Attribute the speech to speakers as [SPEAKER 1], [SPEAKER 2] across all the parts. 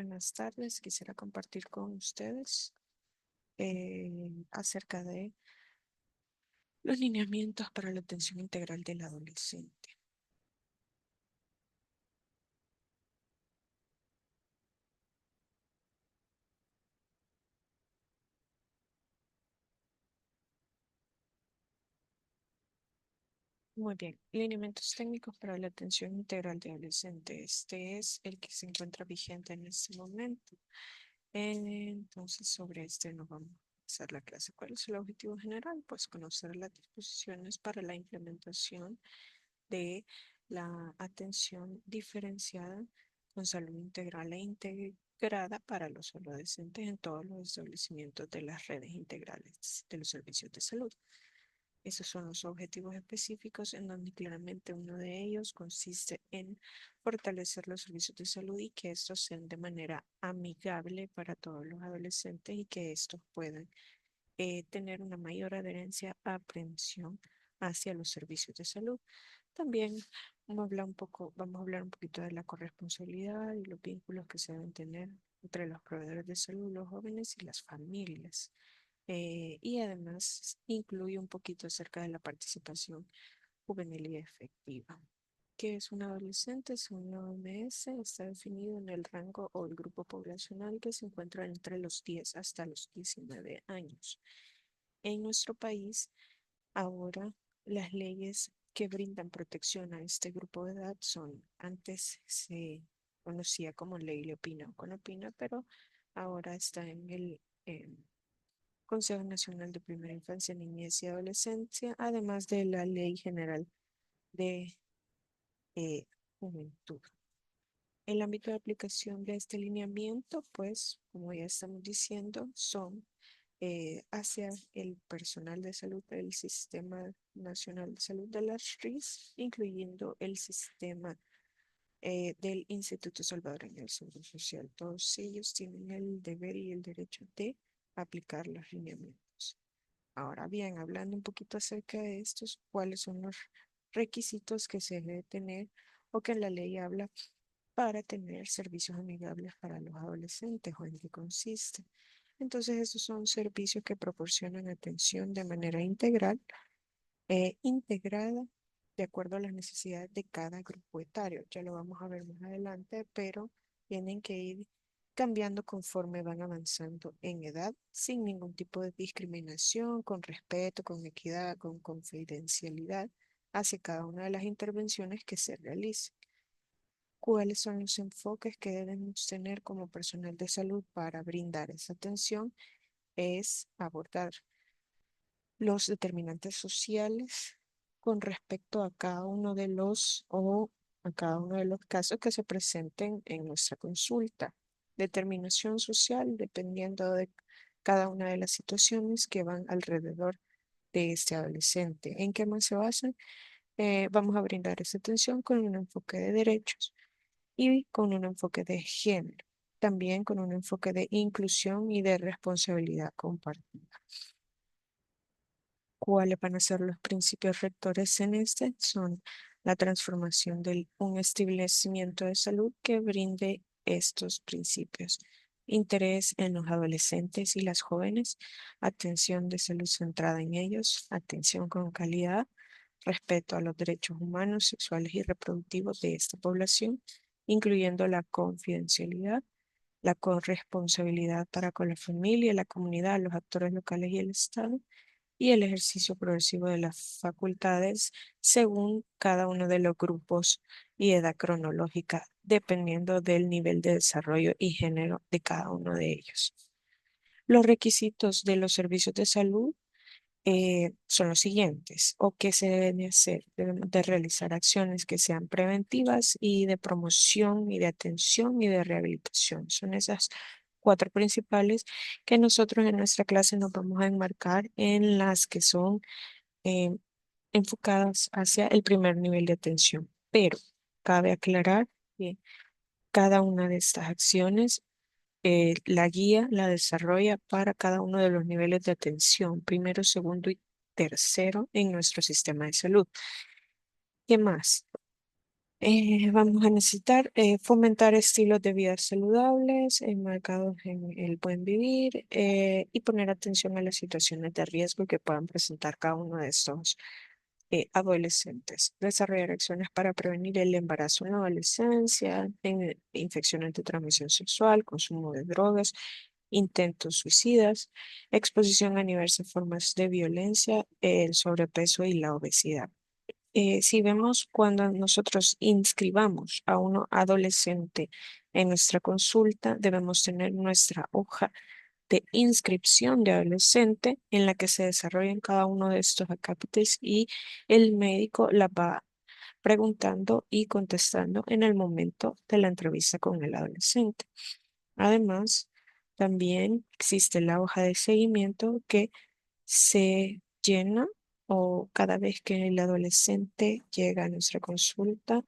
[SPEAKER 1] Buenas tardes. Quisiera compartir con ustedes acerca de los lineamientos para la atención integral del adolescente. Muy bien. Lineamientos técnicos para la atención integral de adolescente. Este es el que se encuentra vigente en este momento. Entonces, sobre este nos vamos a hacer la clase. ¿Cuál es el objetivo general? Pues conocer las disposiciones para la implementación de la atención diferenciada con salud integral e integrada para los adolescentes en todos los establecimientos de las redes integrales de los servicios de salud. Esos son los objetivos específicos en donde claramente uno de ellos consiste en fortalecer los servicios de salud y que estos sean de manera amigable para todos los adolescentes y que estos puedan tener una mayor adherencia, aprehensión hacia los servicios de salud. También vamos a hablar un poquito de la corresponsabilidad y los vínculos que se deben tener entre los proveedores de salud, los jóvenes y las familias. Y además incluye un poquito acerca de la participación juvenil y efectiva. ¿Qué es un adolescente? Según la OMS, está definido en el rango o el grupo poblacional que se encuentra entre los 10 hasta los 19 años. En nuestro país, ahora las leyes que brindan protección a este grupo de edad son, antes se conocía como Ley Leopina o Conopina, pero ahora está en el Consejo Nacional de Primera Infancia, Niñez y Adolescencia, además de la Ley General de Juventud. El ámbito de aplicación de este lineamiento, pues, como ya estamos diciendo, son hacia el personal de salud del Sistema Nacional de Salud de las RIS, incluyendo el sistema del Instituto Salvadoreño del Seguro Social. Todos ellos tienen el deber y el derecho de aplicar los lineamientos. Ahora bien, hablando un poquito acerca de estos, ¿cuáles son los requisitos que se debe tener o que la ley habla para tener servicios amigables para los adolescentes o en qué consiste? Entonces, estos son servicios que proporcionan atención de manera integral e integrada de acuerdo a las necesidades de cada grupo etario. Ya lo vamos a ver más adelante, pero tienen que ir cambiando conforme van avanzando en edad, sin ningún tipo de discriminación, con respeto, con equidad, con confidencialidad hacia cada una de las intervenciones que se realicen. ¿Cuáles son los enfoques que debemos tener como personal de salud para brindar esa atención? Es abordar los determinantes sociales con respecto a cada uno de los o a cada uno de los casos que se presenten en nuestra consulta. Determinación social dependiendo de cada una de las situaciones que van alrededor de este adolescente. ¿En qué más se basan? Vamos a brindar esa atención con un enfoque de derechos y con un enfoque de género, también con un enfoque de inclusión y de responsabilidad compartida. ¿Cuáles van a ser los principios rectores en este? Son la transformación de un establecimiento de salud que brinde estos principios. Interés en los adolescentes y las jóvenes, atención de salud centrada en ellos, atención con calidad, respeto a los derechos humanos, sexuales y reproductivos de esta población, incluyendo la confidencialidad, la corresponsabilidad para con la familia, la comunidad, los actores locales y el Estado, y el ejercicio progresivo de las facultades según cada uno de los grupos y edad cronológica, dependiendo del nivel de desarrollo y género de cada uno de ellos. Los requisitos de los servicios de salud son los siguientes, o qué se deben de hacer. Debemos de realizar acciones que sean preventivas y de promoción y de atención y de rehabilitación. Son esas cuatro principales que nosotros en nuestra clase nos vamos a enmarcar en las que son eh, enfocadas hacia el primer nivel de atención. Pero cabe aclarar que cada una de estas acciones la guía la desarrolla para cada uno de los niveles de atención, primero, segundo y tercero en nuestro sistema de salud. ¿Qué más? Vamos a necesitar fomentar estilos de vida saludables, enmarcados en el buen vivir y poner atención a las situaciones de riesgo que puedan presentar cada uno de estos adolescentes. Desarrollar acciones para prevenir el embarazo en la adolescencia, infecciones de transmisión sexual, consumo de drogas, intentos suicidas, exposición a diversas formas de violencia, el sobrepeso y la obesidad. Si vemos cuando nosotros inscribamos a un adolescente en nuestra consulta, debemos tener nuestra hoja de inscripción de adolescente en la que se desarrollan cada uno de estos acápites y el médico la va preguntando y contestando en el momento de la entrevista con el adolescente. Además, también existe la hoja de seguimiento que se llena o cada vez que el adolescente llega a nuestra consulta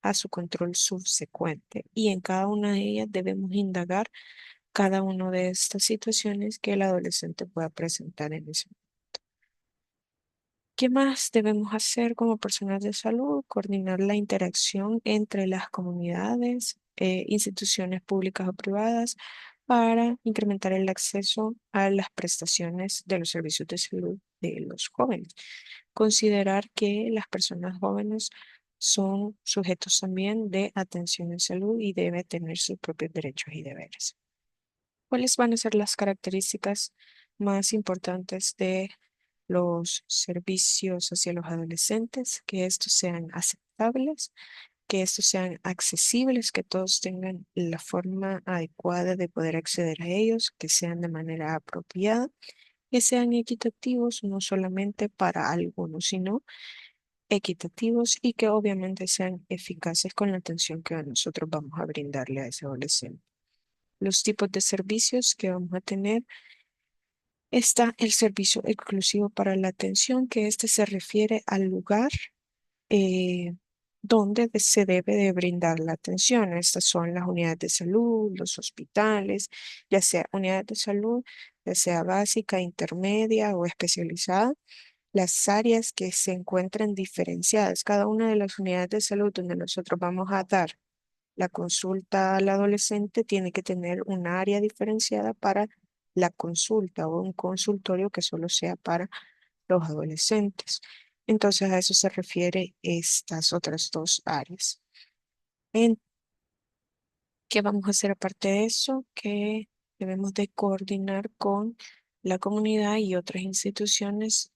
[SPEAKER 1] a su control subsecuente y en cada una de ellas debemos indagar cada una de estas situaciones que el adolescente pueda presentar en ese. ¿Qué más debemos hacer como personal de salud? Coordinar la interacción entre las comunidades, instituciones públicas o privadas para incrementar el acceso a las prestaciones de los servicios de salud de los jóvenes. Considerar que las personas jóvenes son sujetos también de atención en salud y debe tener sus propios derechos y deberes. ¿Cuáles van a ser las características más importantes de los servicios hacia los adolescentes? Que estos sean aceptables, que estos sean accesibles, que todos tengan la forma adecuada de poder acceder a ellos, que sean de manera apropiada, que sean equitativos, no solamente para algunos, sino equitativos y que obviamente sean eficaces con la atención que nosotros vamos a brindarle a ese adolescente. Los tipos de servicios que vamos a tener. Está el servicio exclusivo para la atención, que este se refiere al lugar eh, donde se debe de brindar la atención. Estas son las unidades de salud, los hospitales, ya sea unidades de salud, ya sea básica, intermedia o especializada. Las áreas que se encuentran diferenciadas, cada una de las unidades de salud donde nosotros vamos a dar la consulta al adolescente tiene que tener un área diferenciada para la consulta o un consultorio que solo sea para los adolescentes. Entonces a eso se refiere estas otras dos áreas. En, ¿Qué vamos a hacer aparte de eso? Que debemos de coordinar con la comunidad y otras instituciones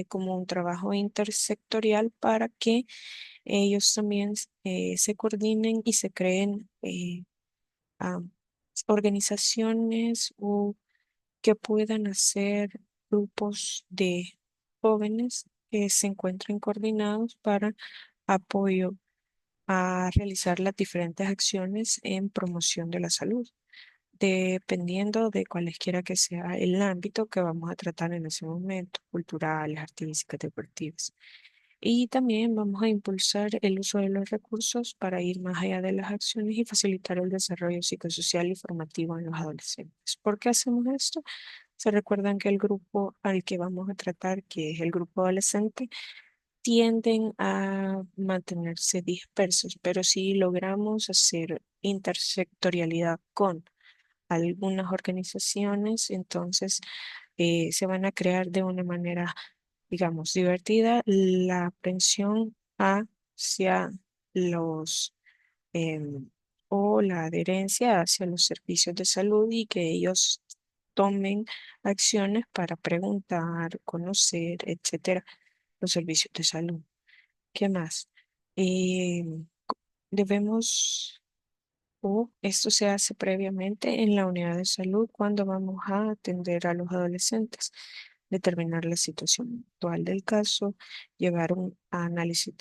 [SPEAKER 1] como un trabajo intersectorial para que ellos también se coordinen y se creen a organizaciones o que puedan hacer grupos de jóvenes que se encuentren coordinados para apoyo a realizar las diferentes acciones en promoción de la salud, dependiendo de cualesquiera que sea el ámbito que vamos a tratar en ese momento, culturales, artísticas, deportivas. Y también vamos a impulsar el uso de los recursos para ir más allá de las acciones y facilitar el desarrollo psicosocial y formativo en los adolescentes. ¿Por qué hacemos esto? Se recuerdan que el grupo al que vamos a tratar, que es el grupo adolescente, tienden a mantenerse dispersos, pero si logramos hacer intersectorialidad con algunas organizaciones, entonces se van a crear de una manera, digamos, divertida la aprehensión hacia los o la adherencia hacia los servicios de salud y que ellos tomen acciones para preguntar, conocer, etcétera, los servicios de salud. ¿Qué más? Eh, debemos o esto se hace previamente en la unidad de salud cuando vamos a atender a los adolescentes, determinar la situación actual del caso, llevar un análisis,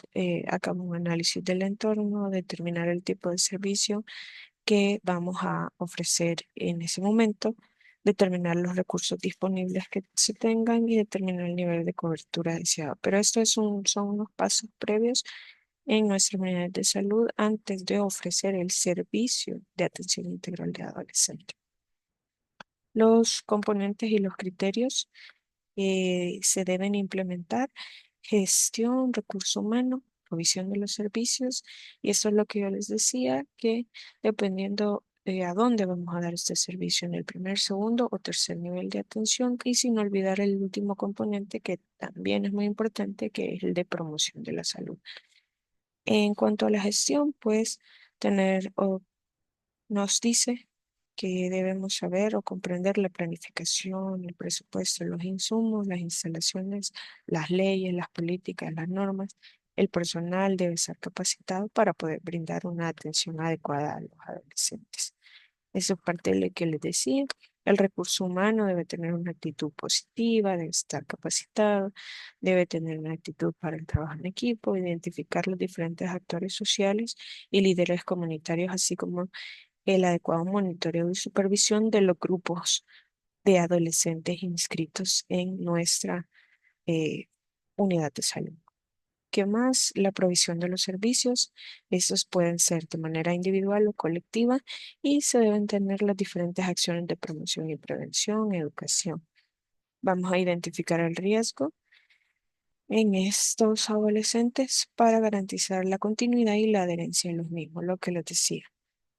[SPEAKER 1] a cabo un análisis del entorno, determinar el tipo de servicio que vamos a ofrecer en ese momento, determinar los recursos disponibles que se tengan y determinar el nivel de cobertura deseado. Pero esto son unos pasos previos en nuestras unidades de salud antes de ofrecer el servicio de atención integral de adolescentes. Los componentes y los criterios se deben implementar: gestión, recurso humano, provisión de los servicios. Y eso es lo que yo les decía, que dependiendo a dónde vamos a dar este servicio, en el primer, segundo o tercer nivel de atención, y sin olvidar el último componente que también es muy importante, que es el de promoción de la salud. En cuanto a la gestión, pues tener nos dice que debemos saber o comprender la planificación, el presupuesto, los insumos, las instalaciones, las leyes, las políticas, las normas. El personal debe estar capacitado para poder brindar una atención adecuada a los adolescentes. Eso es parte de lo que les decía. El recurso humano debe tener una actitud positiva, debe estar capacitado, debe tener una actitud para el trabajo en equipo, identificar los diferentes actores sociales y líderes comunitarios, así como el adecuado monitoreo y supervisión de los grupos de adolescentes inscritos en nuestra eh, unidad de salud. ¿Qué más? La provisión de los servicios. Estos pueden ser de manera individual o colectiva y se deben tener las diferentes acciones de promoción y prevención, educación. Vamos a identificar el riesgo en estos adolescentes para garantizar la continuidad y la adherencia en los mismos, lo que les decía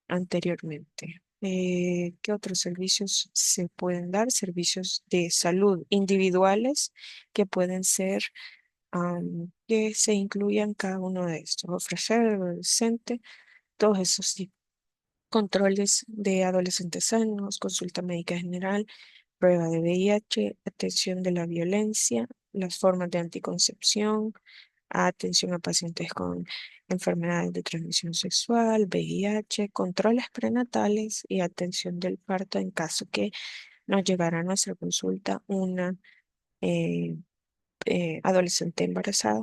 [SPEAKER 1] anteriormente. ¿Qué otros servicios se pueden dar? Servicios de salud individuales que pueden ser que se incluyan cada uno de estos. Ofrecer al adolescente todos esos controles de adolescentes sanos, consulta médica general, prueba de VIH, atención de la violencia, las formas de anticoncepción, atención a pacientes con enfermedades de transmisión sexual, VIH, controles prenatales y atención del parto en caso que nos llegara a nuestra consulta una eh, adolescente embarazada.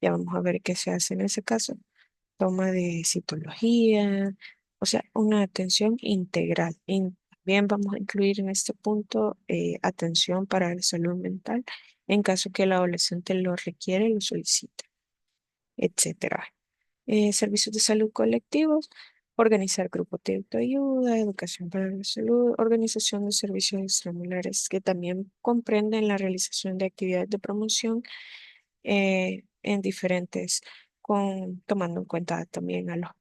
[SPEAKER 1] Ya vamos a ver qué se hace en ese caso. Toma de citología, o sea, una atención integral. También vamos a incluir en este punto atención para la salud mental en caso que el adolescente lo requiere, lo solicite, etcétera. Servicios de salud colectivos, organizar grupos de autoayuda, educación para la salud, organización de servicios extraescolares que también comprenden la realización de actividades de promoción en diferentes, tomando en cuenta también a los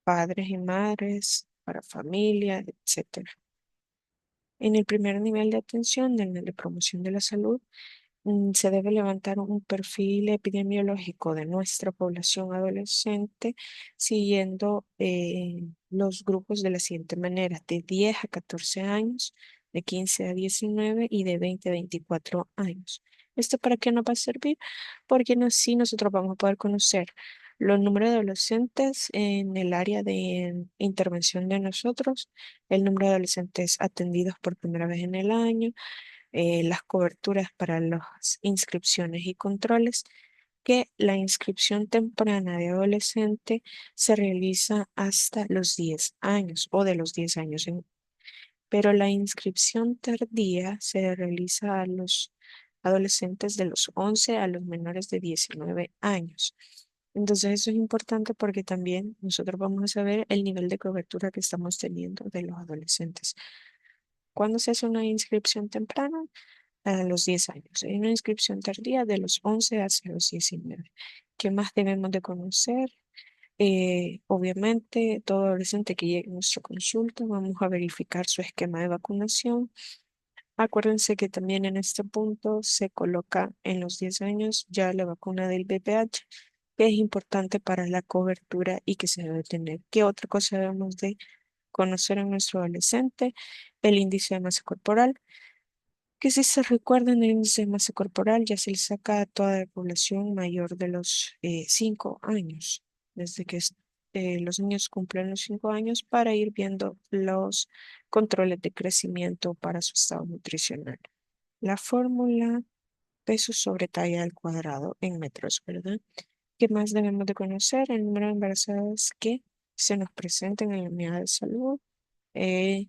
[SPEAKER 1] padres y madres, para familia, etcétera. En el primer nivel de atención, en el de promoción de la salud, se debe levantar un perfil epidemiológico de nuestra población adolescente siguiendo los grupos de la siguiente manera: de 10 a 14 años, de 15 a 19 y de 20 a 24 años. ¿Esto para qué nos va a servir? Porque así nosotros vamos a poder conocer los números de adolescentes en el área de intervención de nosotros, el número de adolescentes atendidos por primera vez en el año, las coberturas para las inscripciones y controles, que la inscripción temprana de adolescente se realiza hasta los 10 años o de los 10 años, pero la inscripción tardía se realiza a los adolescentes de los 11 a los menores de 19 años. Entonces eso es importante porque también nosotros vamos a saber el nivel de cobertura que estamos teniendo de los adolescentes. ¿Cuándo se hace una inscripción temprana? A los 10 años. Hay una inscripción tardía de los 11 hacia los 19. ¿Qué más debemos de conocer? Obviamente, todo adolescente que llegue a nuestra consulta, vamos a verificar su esquema de vacunación. Acuérdense que también en este punto se coloca en los 10 años ya la vacuna del VPH, que es importante para la cobertura y que se debe tener. ¿Qué otra cosa debemos de conocer en nuestro adolescente? El índice de masa corporal, que si se recuerdan el índice de masa corporal ya se le saca a toda la población mayor de los 5 años, desde que los niños cumplen los 5 años para ir viendo los controles de crecimiento para su estado nutricional. La fórmula peso sobre talla al cuadrado en metros, ¿verdad? ¿Qué más debemos de conocer? El número de embarazadas que se nos presenten en la unidad de salud. eh,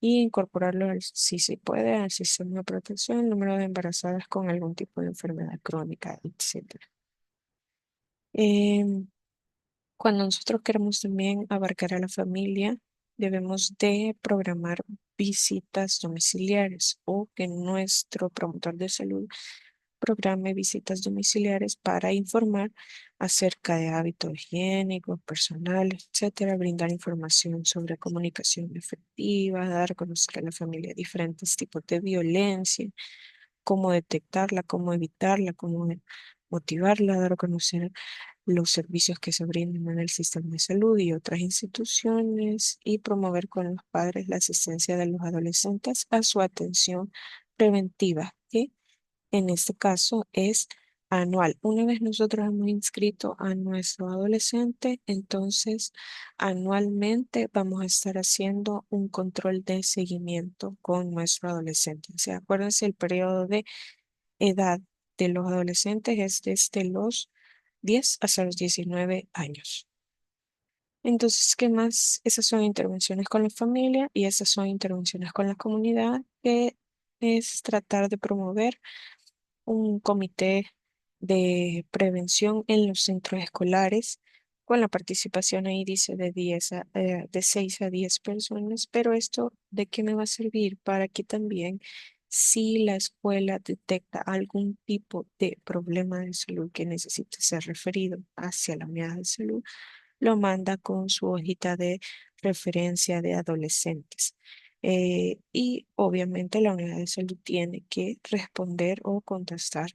[SPEAKER 1] y incorporarlo, si se puede, al sistema de protección, el número de embarazadas con algún tipo de enfermedad crónica, etcétera. Em, Cuando nosotros queremos también abarcar a la familia, debemos de programar visitas domiciliares o que nuestro promotor de salud programe visitas domiciliares para informar acerca de hábitos higiénicos, personales, etcétera, brindar información sobre comunicación efectiva, dar a conocer a la familia diferentes tipos de violencia, cómo detectarla, cómo evitarla, cómo motivarla, dar a conocer los servicios que se brindan en el sistema de salud y otras instituciones y promover con los padres la asistencia de los adolescentes a su atención preventiva, que en este caso es anual. Una vez nosotros hemos inscrito a nuestro adolescente, entonces anualmente vamos a estar haciendo un control de seguimiento con nuestro adolescente. O sea, acuérdense, el periodo de edad de los adolescentes es desde los 10 hasta los 19 años. Entonces, ¿qué más? Esas son intervenciones con la familia y esas son intervenciones con la comunidad, que es tratar de promover un comité de prevención en los centros escolares, con la participación ahí dice de 6 a 10 personas, pero esto ¿de qué me va a servir? Para que también si la escuela detecta algún tipo de problema de salud que necesite ser referido hacia la unidad de salud, lo manda con su hojita de referencia de adolescentes. Y obviamente la unidad de salud tiene que responder o contestar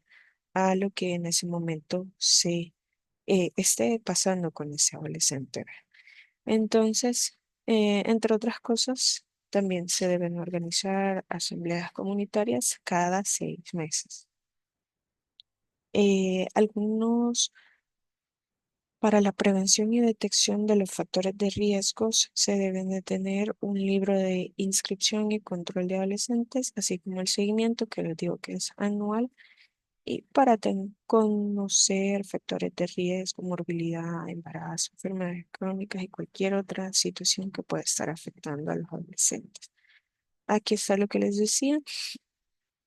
[SPEAKER 1] a lo que en ese momento se esté pasando con ese adolescente. Entonces, entre otras cosas, también se deben organizar asambleas comunitarias cada 6 meses. Algunos Para la prevención y detección de los factores de riesgos, se deben de tener un libro de inscripción y control de adolescentes, así como el seguimiento, que les digo que es anual, y para conocer factores de riesgo, morbilidad, embarazo, enfermedades crónicas y cualquier otra situación que pueda estar afectando a los adolescentes. Aquí está lo que les decía.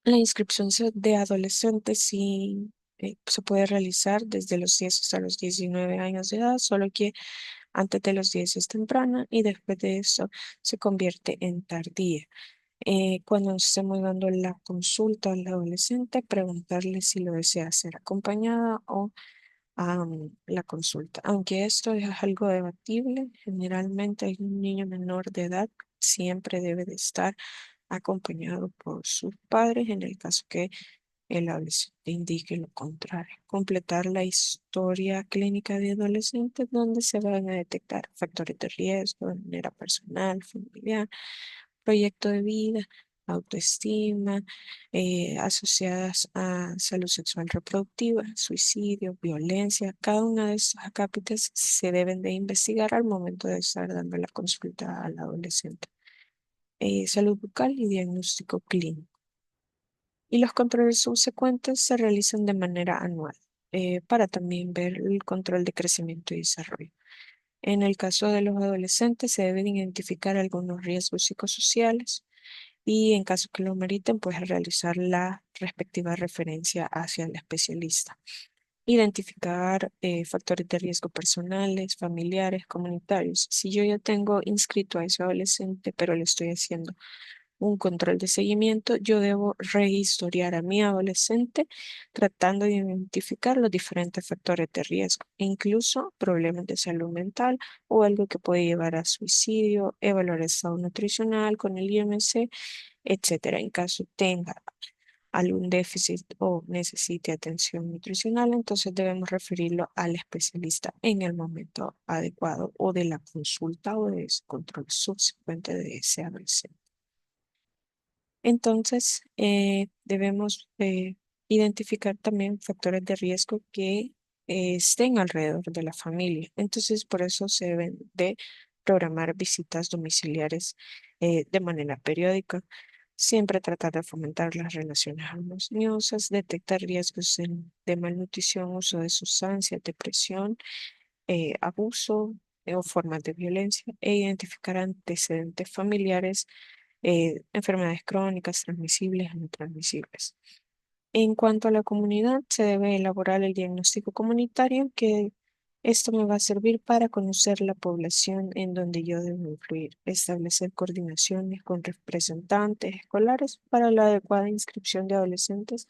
[SPEAKER 1] La inscripción de adolescentes sí se puede realizar desde los 10 hasta los 19 años de edad, solo que antes de los 10 es temprana y después de eso se convierte en tardía. Cuando nos estemos dando la consulta al adolescente, preguntarle si lo desea ser acompañada o la consulta. Aunque esto es algo debatible, generalmente hay un niño menor de edad siempre debe de estar acompañado por sus padres en el caso que el adolescente indique lo contrario. Completar la historia clínica de adolescentes donde se van a detectar factores de riesgo de manera personal, familiar, proyecto de vida, autoestima, asociadas a salud sexual reproductiva, suicidio, violencia. Cada una de estos acápites se deben de investigar al momento de estar dando la consulta al adolescente. Salud bucal y diagnóstico clínico. Y los controles subsecuentes se realizan de manera anual para también ver el control de crecimiento y desarrollo. En el caso de los adolescentes se deben identificar algunos riesgos psicosociales y en caso que lo meriten, pues realizar la respectiva referencia hacia el especialista. Identificar factores de riesgo personales, familiares, comunitarios. Si yo ya tengo inscrito a ese adolescente, pero le estoy haciendo un control de seguimiento, yo debo rehistoriar a mi adolescente tratando de identificar los diferentes factores de riesgo, incluso problemas de salud mental o algo que puede llevar a suicidio, evaluar el estado nutricional con el IMC, etcétera. En caso tenga algún déficit o necesite atención nutricional, entonces debemos referirlo al especialista en el momento adecuado o de la consulta o de ese control subsecuente de ese adolescente. Entonces, debemos identificar también factores de riesgo que estén alrededor de la familia. Entonces, por eso se deben de programar visitas domiciliares de manera periódica. Siempre tratar de fomentar las relaciones armoniosas, detectar riesgos de malnutrición, uso de sustancias, depresión, abuso o formas de violencia e identificar antecedentes familiares, enfermedades crónicas, transmisibles o no transmisibles. En cuanto a la comunidad, se debe elaborar el diagnóstico comunitario, que esto me va a servir para conocer la población en donde yo debo influir, establecer coordinaciones con representantes escolares para la adecuada inscripción de adolescentes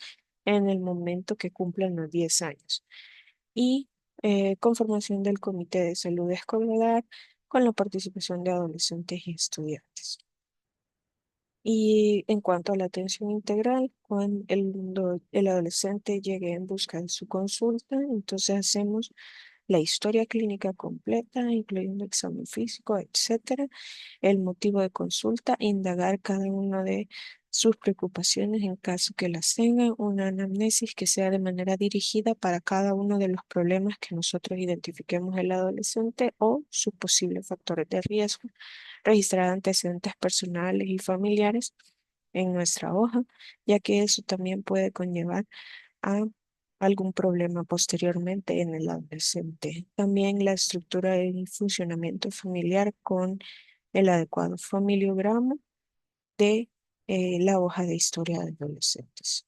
[SPEAKER 1] en el momento que cumplan los 10 años. Y conformación del Comité de Salud Escolar con la participación de adolescentes y estudiantes. Y en cuanto a la atención integral, cuando el adolescente llegue en busca de su consulta, entonces hacemos la historia clínica completa, incluyendo examen físico, etcétera, el motivo de consulta, indagar cada una de sus preocupaciones en caso que las tenga, una anamnesis que sea de manera dirigida para cada uno de los problemas que nosotros identifiquemos en el adolescente o sus posibles factores de riesgo, registrar antecedentes personales y familiares en nuestra hoja, ya que eso también puede conllevar a algún problema posteriormente en el adolescente. También la estructura y funcionamiento familiar con el adecuado familiograma de la hoja de historia de adolescentes.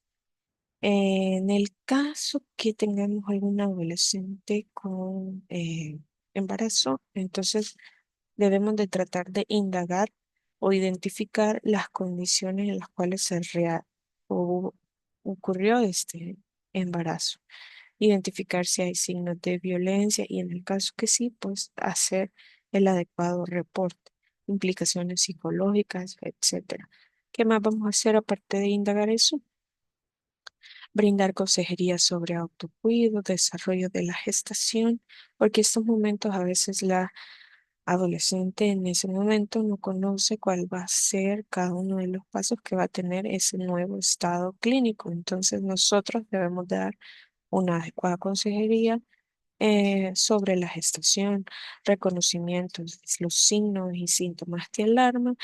[SPEAKER 1] En el caso que tengamos algún adolescente con embarazo, entonces debemos de tratar de indagar o identificar las condiciones en las cuales o ocurrió este embarazo. Identificar si hay signos de violencia y en el caso que sí, pues hacer el adecuado reporte, implicaciones psicológicas, etcétera. ¿Qué más vamos a hacer aparte de indagar eso? Brindar consejería sobre autocuido, desarrollo de la gestación, porque estos momentos a veces la adolescente en ese momento no conoce cuál va a ser cada uno de los pasos que va a tener ese nuevo estado clínico. Entonces nosotros debemos dar una adecuada consejería sobre la gestación, reconocimientos, los signos y síntomas de alarma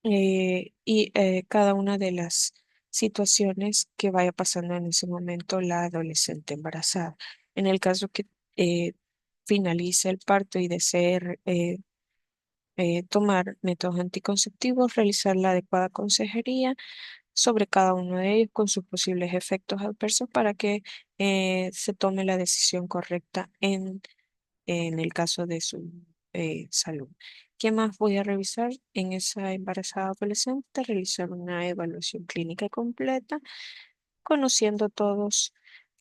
[SPEAKER 1] y cada una de las situaciones que vaya pasando en ese momento la adolescente embarazada. En el caso que eh, finalice el parto y desee tomar métodos anticonceptivos, realizar la adecuada consejería sobre cada uno de ellos con sus posibles efectos adversos para que se tome la decisión correcta en el caso de su salud. ¿Qué más voy a revisar en esa embarazada adolescente? Realizar una evaluación clínica completa conociendo todos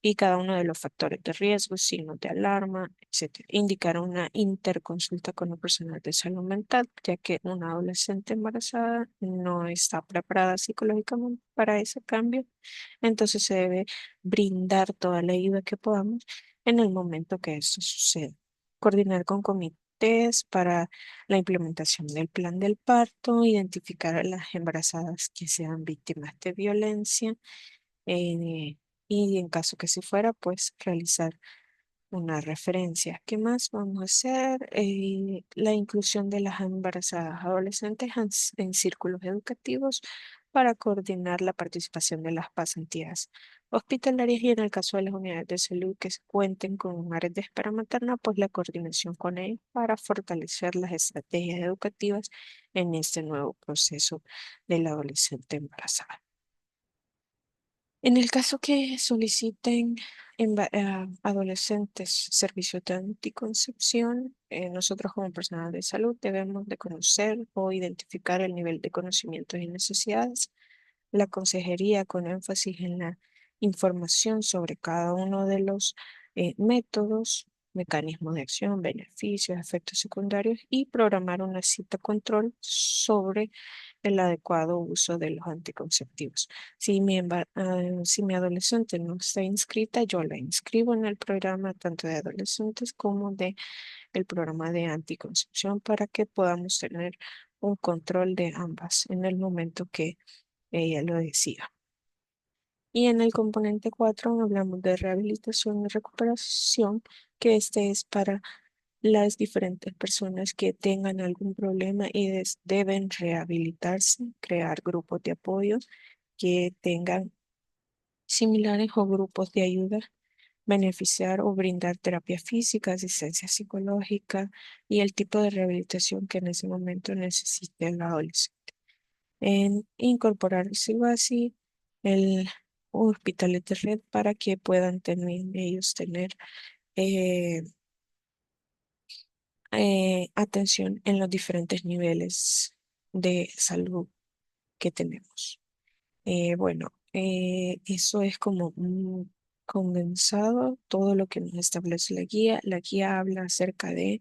[SPEAKER 1] y cada uno de los factores de riesgo, signos de alarma, etcétera. Indicar una interconsulta con un personal de salud mental, ya que una adolescente embarazada no está preparada psicológicamente para ese cambio, entonces se debe brindar toda la ayuda que podamos en el momento que esto suceda. Coordinar con comités para la implementación del plan del parto, identificar a las embarazadas que sean víctimas de violencia, eh, y en caso que si fuera, pues realizar una referencia. ¿Qué más vamos a hacer? La inclusión de las embarazadas adolescentes en círculos educativos para coordinar la participación de las pasantías hospitalarias y en el caso de las unidades de salud que se cuenten con áreas de espera materna, pues la coordinación con ellos para fortalecer las estrategias educativas en este nuevo proceso del adolescente embarazada. En el caso que soliciten adolescentes servicios de anticoncepción, nosotros como personal de salud debemos de conocer o identificar el nivel de conocimientos y necesidades, la consejería con énfasis en la información sobre cada uno de los métodos, mecanismos de acción, beneficios, efectos secundarios y programar una cita control sobre el adecuado uso de los anticonceptivos. Si mi adolescente no está inscrita, yo la inscribo en el programa tanto de adolescentes como de el programa de anticoncepción para que podamos tener un control de ambas en el momento que ella lo decida. Y en el componente 4 hablamos de rehabilitación y recuperación, que este es para las diferentes personas que tengan algún problema y deben rehabilitarse, crear grupos de apoyo que tengan similares o grupos de ayuda, beneficiar o brindar terapia física, asistencia psicológica y el tipo de rehabilitación que en ese momento necesite el adolescente. En incorporar algo así el hospitales de red para que puedan también ellos tener eh, atención en los diferentes niveles de salud que tenemos. Bueno, Eso es como un condensado, todo lo que nos establece la guía. La guía habla acerca de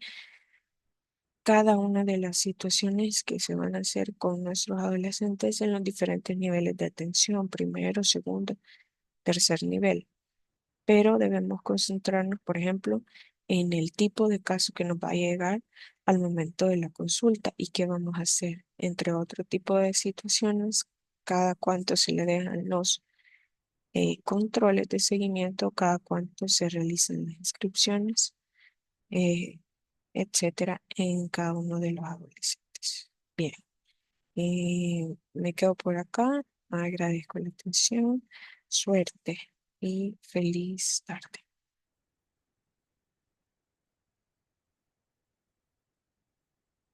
[SPEAKER 1] cada una de las situaciones que se van a hacer con nuestros adolescentes en los diferentes niveles de atención, primero, segundo, tercer nivel. Pero debemos concentrarnos, por ejemplo, en el tipo de caso que nos va a llegar al momento de la consulta y qué vamos a hacer. Entre otro tipo de situaciones, cada cuánto se le dejan los controles de seguimiento, cada cuánto se realizan las inscripciones, eh, etcétera, en cada uno de los adolescentes. Bien, me quedo por acá. Agradezco la atención, suerte y feliz tarde.